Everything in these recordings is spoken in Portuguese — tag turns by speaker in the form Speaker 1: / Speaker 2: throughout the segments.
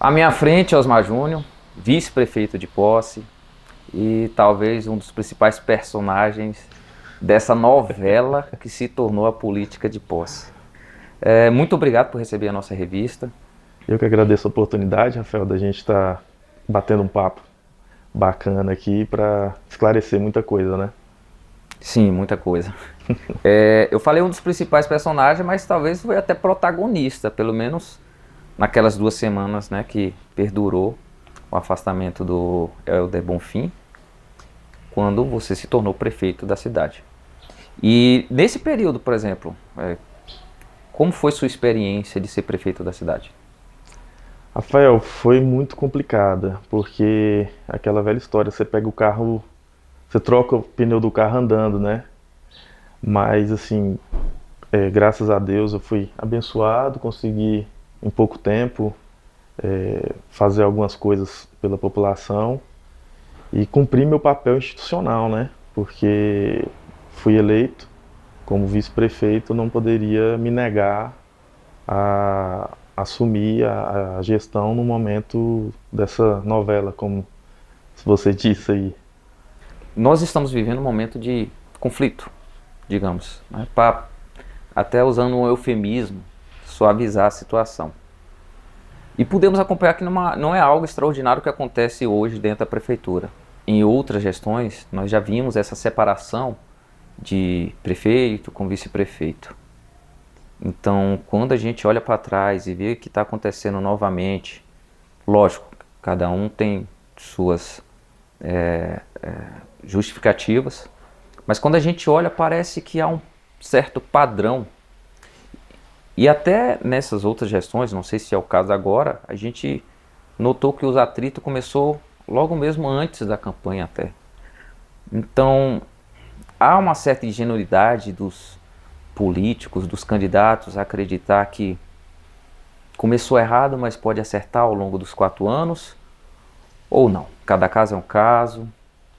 Speaker 1: À minha frente, Osmar Júnior, vice-prefeito de Posse e talvez um dos principais personagens dessa novela que se tornou a política de Posse. Muito obrigado por receber a nossa revista.
Speaker 2: Eu que agradeço a oportunidade, Rafael, da gente estar batendo um papo bacana aqui para esclarecer muita coisa, né?
Speaker 1: Sim, muita coisa. Eu falei um dos principais personagens, mas talvez foi até protagonista, pelo menos naquelas 2 semanas, né, que perdurou o afastamento do Helder Bonfim, quando você se tornou prefeito da cidade. E nesse período, por exemplo, como foi sua experiência de ser prefeito da cidade?
Speaker 2: Rafael, foi muito complicada, porque aquela velha história, você pega o carro, você troca o pneu do carro andando, né? Mas assim, graças a Deus eu fui abençoado, consegui em pouco tempo fazer algumas coisas pela população e cumprir meu papel institucional, né? Porque fui eleito como vice-prefeito, não poderia me negar a assumir a gestão no momento dessa novela, como você disse aí.
Speaker 1: Nós estamos vivendo um momento de conflito, digamos, né? Até usando um eufemismo, suavizar a situação. E podemos acompanhar que não é algo extraordinário que acontece hoje dentro da prefeitura. Em outras gestões, nós já vimos essa separação de prefeito com vice-prefeito. Então, quando a gente olha para trás e vê o que está acontecendo novamente, lógico, cada um tem suas justificativas, mas quando a gente olha, parece que há um certo padrão. E até nessas outras gestões, não sei se é o caso agora, a gente notou que os atritos começou logo mesmo antes da campanha até. Então, há uma certa ingenuidade dos políticos, dos candidatos a acreditar que começou errado, mas pode acertar ao longo dos 4 anos, ou não. Cada caso é um caso.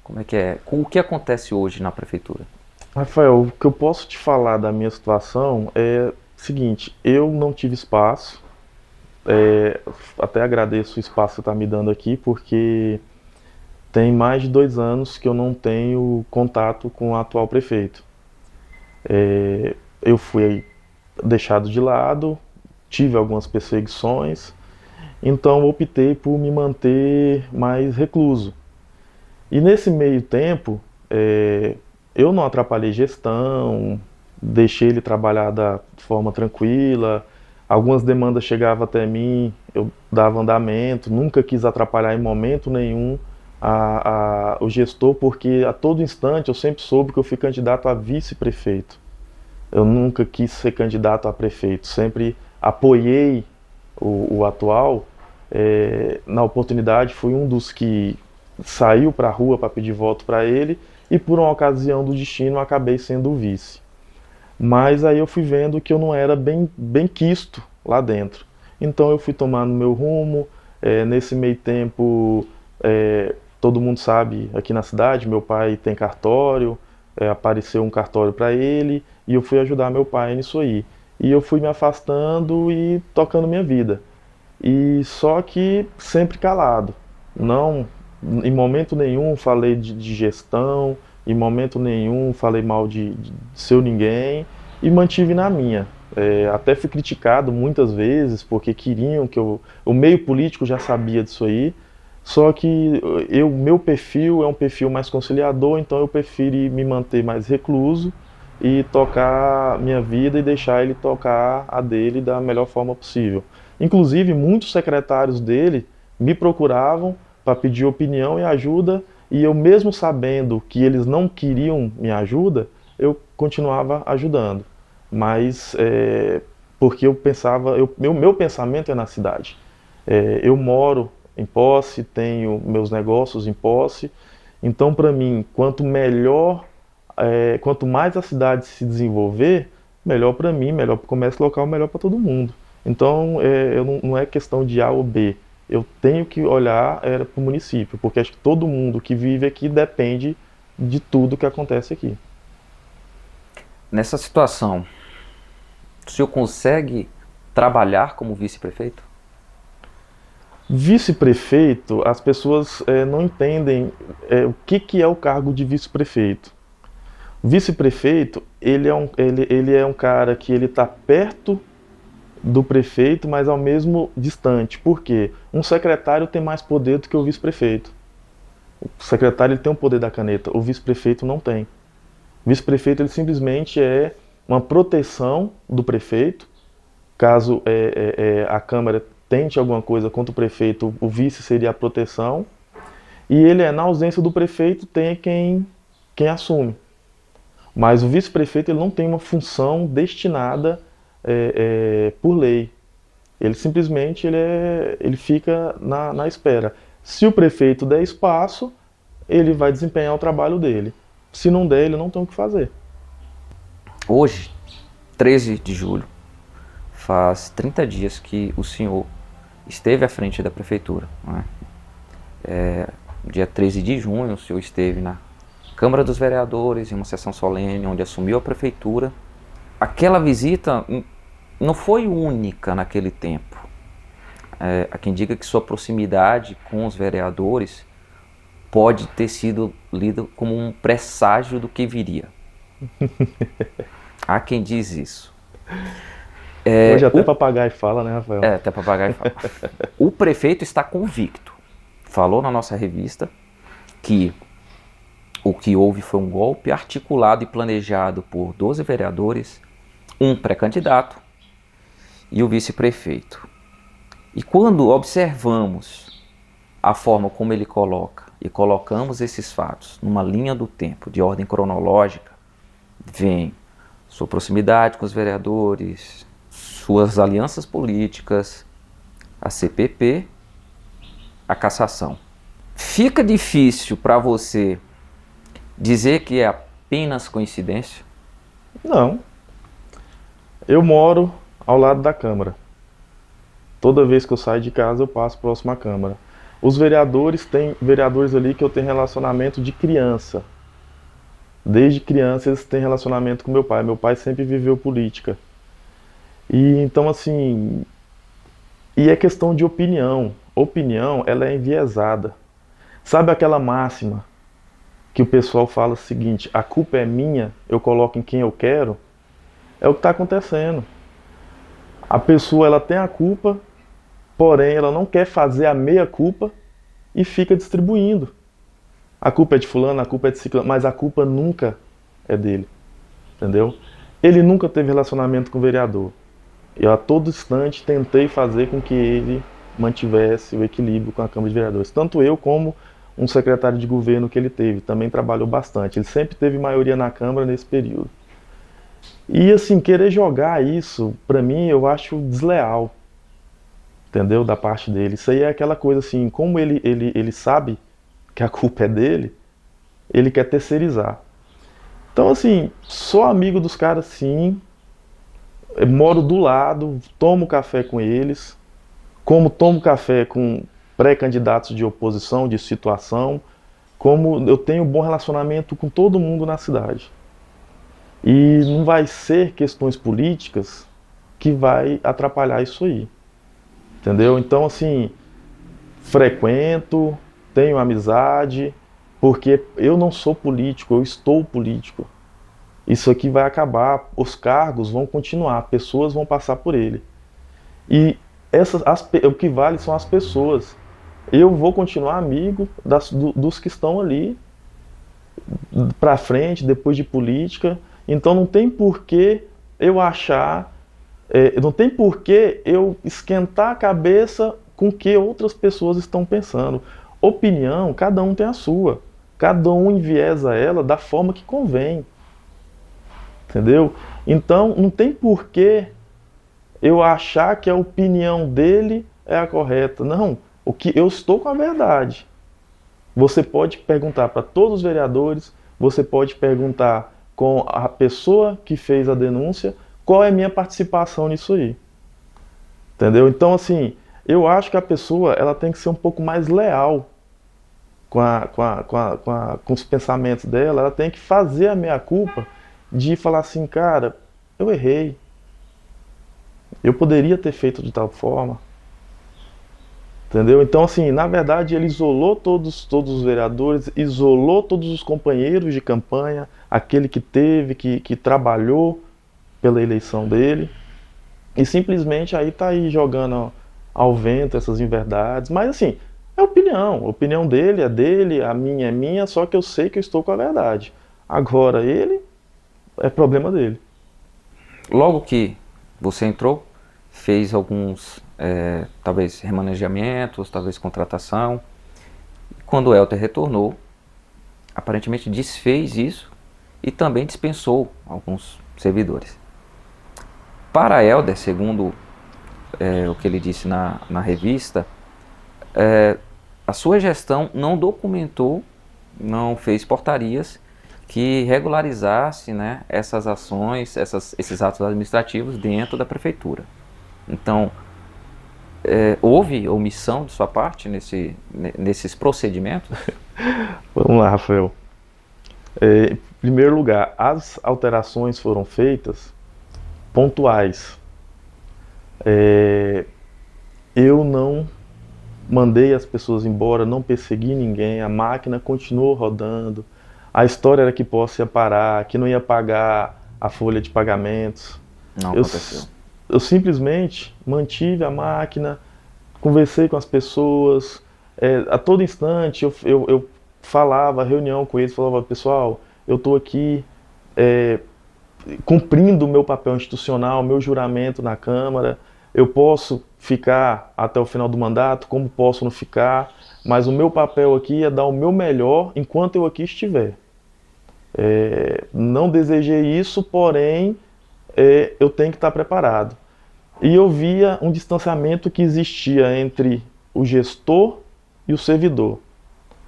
Speaker 1: Como é que é? O que acontece hoje na prefeitura?
Speaker 2: Rafael, o que eu posso te falar da minha situação é o seguinte: eu não tive espaço, até agradeço o espaço que você está me dando aqui, porque tem mais de 2 anos que eu não tenho contato com o atual prefeito. Eu fui deixado de lado, tive algumas perseguições, então optei por me manter mais recluso. E nesse meio tempo, eu não atrapalhei gestão, deixei ele trabalhar da forma tranquila. Algumas demandas chegavam até mim, eu dava andamento, nunca quis atrapalhar em momento nenhum o gestor, porque a todo instante eu sempre soube que eu fui candidato a vice-prefeito. Eu nunca quis ser candidato a prefeito, sempre apoiei o atual. Na oportunidade, fui um dos que saiu para a rua para pedir voto para ele, e por uma ocasião do destino acabei sendo o vice. Mas aí eu fui vendo que eu não era bem quisto lá dentro. Então eu fui tomando meu rumo. Nesse meio tempo, todo mundo sabe, aqui na cidade, meu pai tem cartório, apareceu um cartório para ele, e eu fui ajudar meu pai nisso aí. E eu fui me afastando e tocando minha vida. E só que sempre calado. Não, em momento nenhum falei de gestão, em momento nenhum falei mal de seu ninguém, e mantive na minha. Até fui criticado muitas vezes porque queriam que o meio político já sabia disso aí. Só que meu perfil é um perfil mais conciliador, então eu preferi me manter mais recluso e tocar minha vida e deixar ele tocar a dele da melhor forma possível. Inclusive, muitos secretários dele me procuravam para pedir opinião e ajuda, e eu, mesmo sabendo que eles não queriam minha ajuda, eu continuava ajudando. Mas porque eu pensava, meu pensamento é na cidade. Eu moro em Posse, tenho meus negócios em Posse, então para mim, quanto mais a cidade se desenvolver, melhor para mim, melhor para o comércio local, melhor para todo mundo. Então, não é questão de A ou B. Eu tenho que olhar para o município, porque acho que todo mundo que vive aqui depende de tudo que acontece aqui.
Speaker 1: Nessa situação, o senhor consegue trabalhar como vice-prefeito?
Speaker 2: Vice-prefeito, as pessoas não entendem o que é o cargo de vice-prefeito. Vice-prefeito, ele é um cara que ele está perto do prefeito, mas ao mesmo distante. Por quê? Um secretário tem mais poder do que o vice-prefeito. O secretário ele tem o poder da caneta, o vice-prefeito não tem. O vice-prefeito ele simplesmente é uma proteção do prefeito. Caso a Câmara tente alguma coisa contra o prefeito, o vice seria a proteção. E ele na ausência do prefeito, tem quem assume. Mas o vice-prefeito ele não tem uma função destinada por lei. Ele simplesmente ele fica na espera. Se o prefeito der espaço, ele vai desempenhar o trabalho dele. Se não der, ele não tem o que fazer.
Speaker 1: Hoje, 13 de julho, faz 30 dias que o senhor esteve à frente da prefeitura. Não é? Dia 13 de junho, o senhor esteve na Câmara dos Vereadores, em uma sessão solene, onde assumiu a prefeitura. Aquela visita não foi única naquele tempo. Há quem diga que sua proximidade com os vereadores pode ter sido lida como um presságio do que viria. Há quem diz isso.
Speaker 2: Hoje até papagaio fala, né, Rafael?
Speaker 1: Até papagaio fala. O prefeito está convicto. Falou na nossa revista que o que houve foi um golpe articulado e planejado por 12 vereadores, um pré-candidato e o vice-prefeito. E quando observamos a forma como ele coloca e colocamos esses fatos numa linha do tempo, de ordem cronológica, vem sua proximidade com os vereadores, suas alianças políticas, a CPP, a cassação. Fica difícil para você dizer que é apenas coincidência?
Speaker 2: Não. Eu moro ao lado da Câmara. Toda vez que eu saio de casa, eu passo próximo à Câmara. Os vereadores, tem vereadores ali que eu tenho relacionamento de criança. Desde criança eles têm relacionamento com meu pai. Meu pai sempre viveu política. E então assim, e é questão de opinião. Opinião, ela é enviesada. Sabe aquela máxima que o pessoal fala o seguinte: a culpa é minha, eu coloco em quem eu quero? É o que está acontecendo. A pessoa ela tem a culpa, porém ela não quer fazer a meia-culpa e fica distribuindo. A culpa é de fulano, a culpa é de ciclano, mas a culpa nunca é dele. Entendeu? Ele nunca teve relacionamento com o vereador. Eu a todo instante tentei fazer com que ele mantivesse o equilíbrio com a Câmara de Vereadores. Tanto eu como um secretário de governo que ele teve, também trabalhou bastante. Ele sempre teve maioria na Câmara nesse período. E assim, querer jogar isso, pra mim, eu acho desleal. Entendeu? Da parte dele. Isso aí é aquela coisa assim, como ele sabe que a culpa é dele, ele quer terceirizar. Então assim, sou amigo dos caras sim, moro do lado, tomo café com eles, como tomo café com pré-candidatos de oposição, de situação, como eu tenho um bom relacionamento com todo mundo na cidade. E não vai ser questões políticas que vai atrapalhar isso aí. Entendeu? Então, assim, frequento, tenho amizade, porque eu não sou político, eu estou político. Isso aqui vai acabar, os cargos vão continuar, pessoas vão passar por ele. E o que vale são as pessoas. Eu vou continuar amigo dos que estão ali pra frente, depois de política. Então não tem porquê eu achar, não tem porquê eu esquentar a cabeça com o que outras pessoas estão pensando. Opinião, cada um tem a sua. Cada um enviesa ela da forma que convém. Entendeu? Então não tem porquê eu achar que a opinião dele é a correta. Não, o que eu estou com a verdade. Você pode perguntar para todos os vereadores, você pode perguntar com a pessoa que fez a denúncia, qual é a minha participação nisso aí. Entendeu? Então, assim, eu acho que a pessoa ela tem que ser um pouco mais leal com os pensamentos dela, ela tem que fazer a meia-culpa de falar assim, cara, eu errei. Eu poderia ter feito de tal forma. Entendeu? Então, assim, na verdade, ele isolou todos os vereadores, isolou todos os companheiros de campanha, aquele que teve, que trabalhou pela eleição dele, e simplesmente aí tá aí jogando ao vento essas inverdades. Mas, assim, é opinião. A opinião dele, a minha é minha, só que eu sei que eu estou com a verdade. Agora, ele, é problema dele.
Speaker 1: Logo que você entrou, fez alguns, talvez, remanejamentos, talvez contratação. Quando o Helder retornou, aparentemente desfez isso e também dispensou alguns servidores. Para Helder, segundo o que ele disse na revista, a sua gestão não documentou, não fez portarias que regularizasse, né, essas ações, esses atos administrativos dentro da prefeitura. Então, houve omissão de sua parte nesses procedimentos?
Speaker 2: Vamos lá, Rafael. Em primeiro lugar, as alterações foram feitas pontuais. Eu não mandei as pessoas embora, não persegui ninguém, a máquina continuou rodando. A história era que posse ia parar, que não ia pagar a folha de pagamentos.
Speaker 1: Não aconteceu.
Speaker 2: Eu simplesmente mantive a máquina, conversei com as pessoas, a todo instante eu falava, reunião com eles, falava, pessoal, eu estou aqui cumprindo o meu papel institucional, meu juramento na Câmara, eu posso ficar até o final do mandato, como posso não ficar, mas o meu papel aqui é dar o meu melhor enquanto eu aqui estiver. Não desejei isso, porém eu tenho que estar preparado. E eu via um distanciamento que existia entre o gestor e o servidor.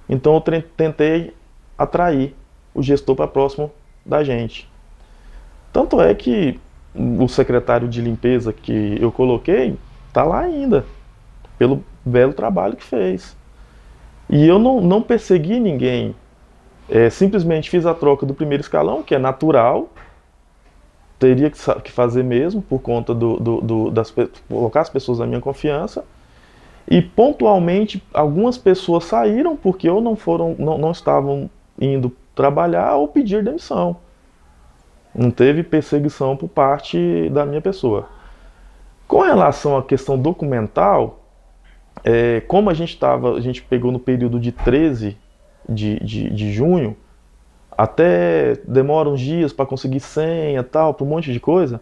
Speaker 2: Então eu tentei atrair o gestor para próximo da gente. Tanto é que o secretário de limpeza que eu coloquei está lá ainda, pelo belo trabalho que fez. E eu não persegui ninguém. Simplesmente fiz a troca do primeiro escalão, que é natural, teria que fazer mesmo, por conta colocar as pessoas na minha confiança, e pontualmente algumas pessoas saíram porque ou não estavam indo trabalhar ou pedir demissão. Não teve perseguição por parte da minha pessoa. Com relação à questão documental, como a gente pegou no período de 13 de junho, até demora uns dias para conseguir senha, tal, para um monte de coisa,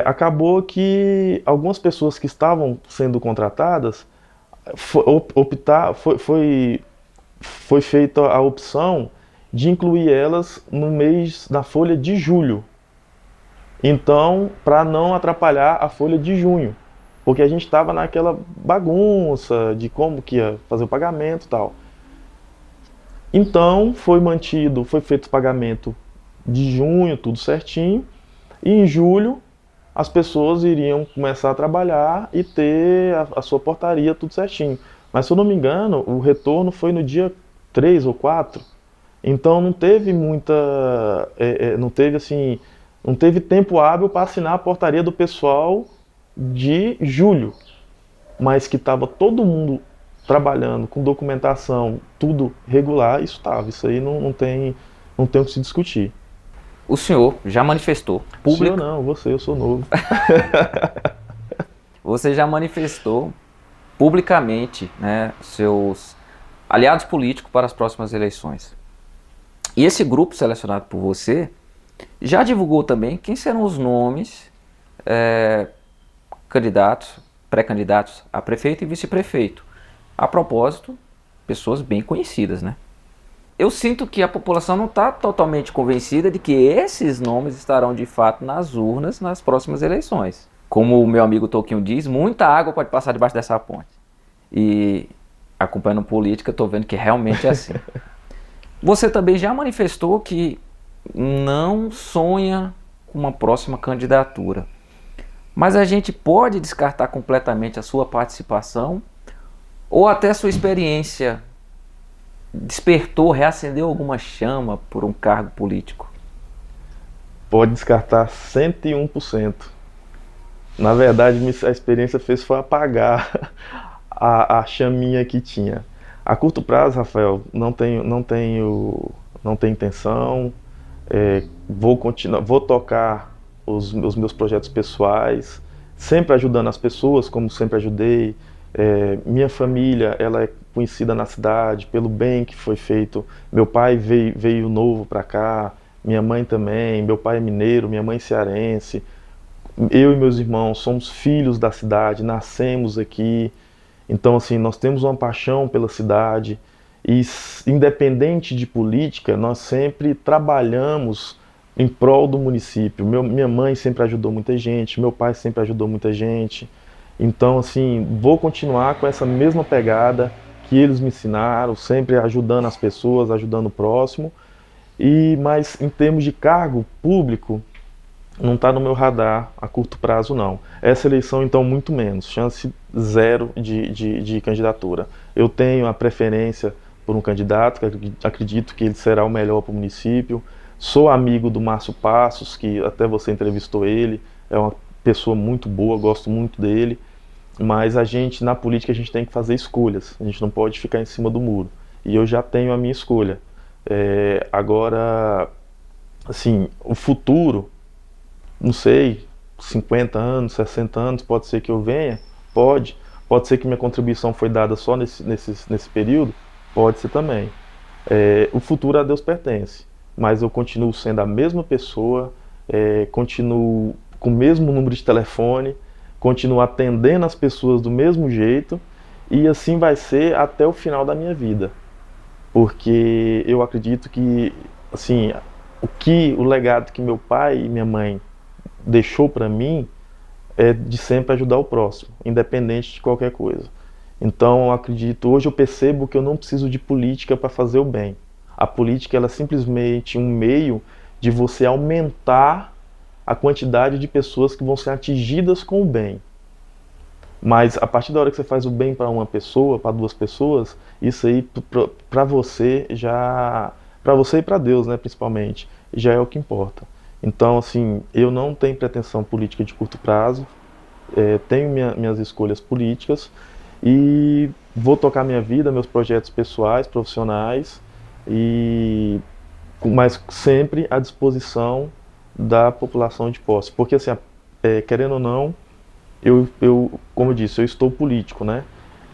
Speaker 2: acabou que algumas pessoas que estavam sendo contratadas, foi feita a opção de incluir elas na folha de julho. Então, para não atrapalhar a folha de junho, porque a gente estava naquela bagunça de como que ia fazer o pagamento e tal. Então, foi feito o pagamento de junho, tudo certinho, e em julho as pessoas iriam começar a trabalhar e ter a sua portaria tudo certinho. Mas, se eu não me engano, o retorno foi no dia 3 ou 4, então não teve não teve tempo hábil para assinar a portaria do pessoal de julho, mas que estava todo mundo trabalhando com documentação, tudo regular, isso aí não tem o que se discutir.
Speaker 1: O senhor já manifestou
Speaker 2: Senhor não, eu sou novo.
Speaker 1: Você já manifestou publicamente, né, seus aliados políticos para as próximas eleições. E esse grupo selecionado por você já divulgou também quem serão os nomes pré-candidatos a prefeito e vice-prefeito. A propósito, pessoas bem conhecidas, né? Eu sinto que a população não está totalmente convencida de que esses nomes estarão de fato nas urnas nas próximas eleições. Como o meu amigo Toquinho diz, muita água pode passar debaixo dessa ponte. E acompanhando política, estou vendo que realmente é assim. Você também já manifestou que não sonha com uma próxima candidatura. Mas a gente pode descartar completamente a sua participação ou até a sua experiência despertou, reacendeu alguma chama por um cargo político?
Speaker 2: Pode descartar 101%. Na verdade, a experiência foi apagar a chaminha que tinha. A curto prazo, Rafael, não tenho intenção. Vou continuar, vou tocar os meus projetos pessoais, sempre ajudando as pessoas, como sempre ajudei. Minha família, ela é conhecida na cidade pelo bem que foi feito. Meu pai veio novo para cá, minha mãe também. Meu pai é mineiro, minha mãe cearense. Eu e meus irmãos somos filhos da cidade, nascemos aqui. Então, assim, nós temos uma paixão pela cidade e, independente de política, nós sempre trabalhamos em prol do município. Minha mãe sempre ajudou muita gente, meu pai sempre ajudou muita gente. Então, assim, vou continuar com essa mesma pegada que eles me ensinaram, sempre ajudando as pessoas, ajudando o próximo. Mas em termos de cargo público, não está no meu radar a curto prazo, não. Essa eleição, então, muito menos. Chance zero de candidatura. Eu tenho a preferência por um candidato, que acredito que ele será o melhor para o município. Sou amigo do Márcio Passos, que até você entrevistou ele. É uma pessoa muito boa, gosto muito dele. Mas na política, a gente tem que fazer escolhas. A gente não pode ficar em cima do muro. E eu já tenho a minha escolha. Agora, assim, o futuro... Não sei, 50 anos, 60 anos, pode ser que eu venha? Pode ser que minha contribuição foi dada só nesse período? Pode ser também. O futuro a Deus pertence, mas eu continuo sendo a mesma pessoa, continuo com o mesmo número de telefone, continuo atendendo as pessoas do mesmo jeito, e assim vai ser até o final da minha vida. Porque eu acredito que, assim, o legado que meu pai e minha mãe deixou para mim é de sempre ajudar o próximo, independente de qualquer coisa. Então, eu acredito, hoje eu percebo que eu não preciso de política para fazer o bem. A política, ela é simplesmente um meio de você aumentar a quantidade de pessoas que vão ser atingidas com o bem. Mas a partir da hora que você faz o bem para uma pessoa, para duas pessoas, isso aí para você e para Deus, né, principalmente, já é o que importa. Então, assim, eu não tenho pretensão política de curto prazo, tenho minhas escolhas políticas e vou tocar minha vida, meus projetos pessoais, profissionais, mas sempre à disposição da população de Poços. Porque, assim, querendo ou não, como eu disse, eu estou político, né?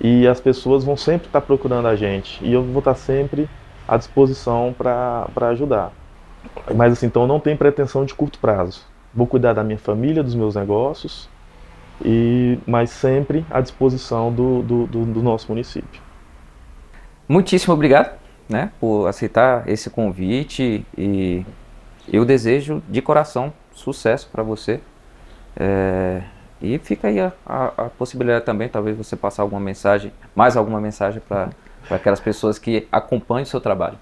Speaker 2: E as pessoas vão sempre estar procurando a gente e eu vou estar sempre à disposição para ajudar. Mas assim, então eu não tenho pretensão de curto prazo. Vou cuidar da minha família, dos meus negócios, mas sempre à disposição do nosso município.
Speaker 1: Muitíssimo obrigado, né, por aceitar esse convite e eu desejo de coração sucesso para você. E fica aí a possibilidade também, talvez você passar mais alguma mensagem para aquelas pessoas que acompanham o seu trabalho.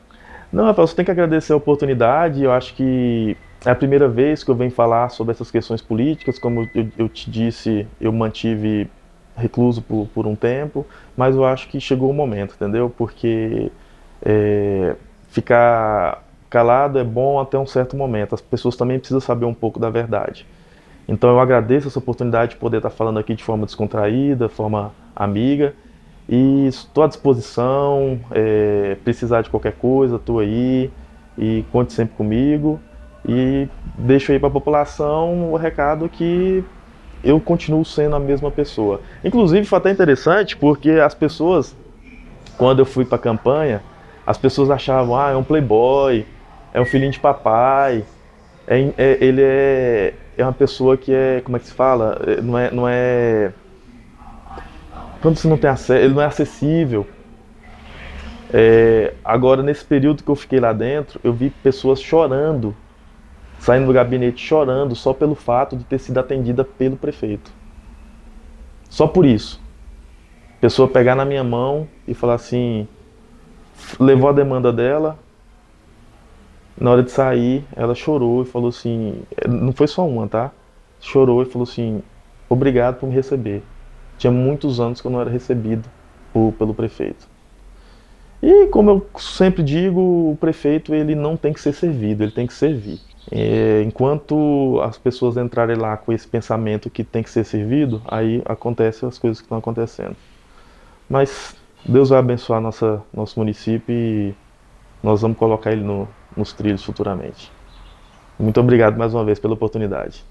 Speaker 2: Não, Rafael, você tem que agradecer a oportunidade. Eu acho que é a primeira vez que eu venho falar sobre essas questões políticas. Como eu te disse, eu mantive recluso por um tempo, mas eu acho que chegou o momento, entendeu? Porque ficar calado é bom até um certo momento. As pessoas também precisam saber um pouco da verdade. Então eu agradeço essa oportunidade de poder estar falando aqui de forma descontraída, de forma amiga. E estou à disposição, precisar de qualquer coisa, estou aí e conte sempre comigo. E deixo aí para a população o recado que eu continuo sendo a mesma pessoa. Inclusive foi até interessante porque as pessoas, quando eu fui para a campanha, as pessoas achavam, é um playboy, é um filhinho de papai, ele é uma pessoa que como é que se fala? Não é quando você não tem acesso, ele não é acessível. Agora, nesse período que eu fiquei lá dentro, eu vi pessoas chorando, saindo do gabinete chorando, só pelo fato de ter sido atendida pelo prefeito. Só por isso. Pessoa pegar na minha mão e falar assim, levou a demanda dela, na hora de sair, ela chorou e falou assim, não foi só uma, tá? Chorou e falou assim, obrigado por me receber. Tinha muitos anos que eu não era recebido pelo prefeito. E como eu sempre digo, o prefeito ele não tem que ser servido, ele tem que servir. Enquanto as pessoas entrarem lá com esse pensamento que tem que ser servido, aí acontecem as coisas que estão acontecendo. Mas Deus vai abençoar nosso município e nós vamos colocar ele nos trilhos futuramente. Muito obrigado mais uma vez pela oportunidade.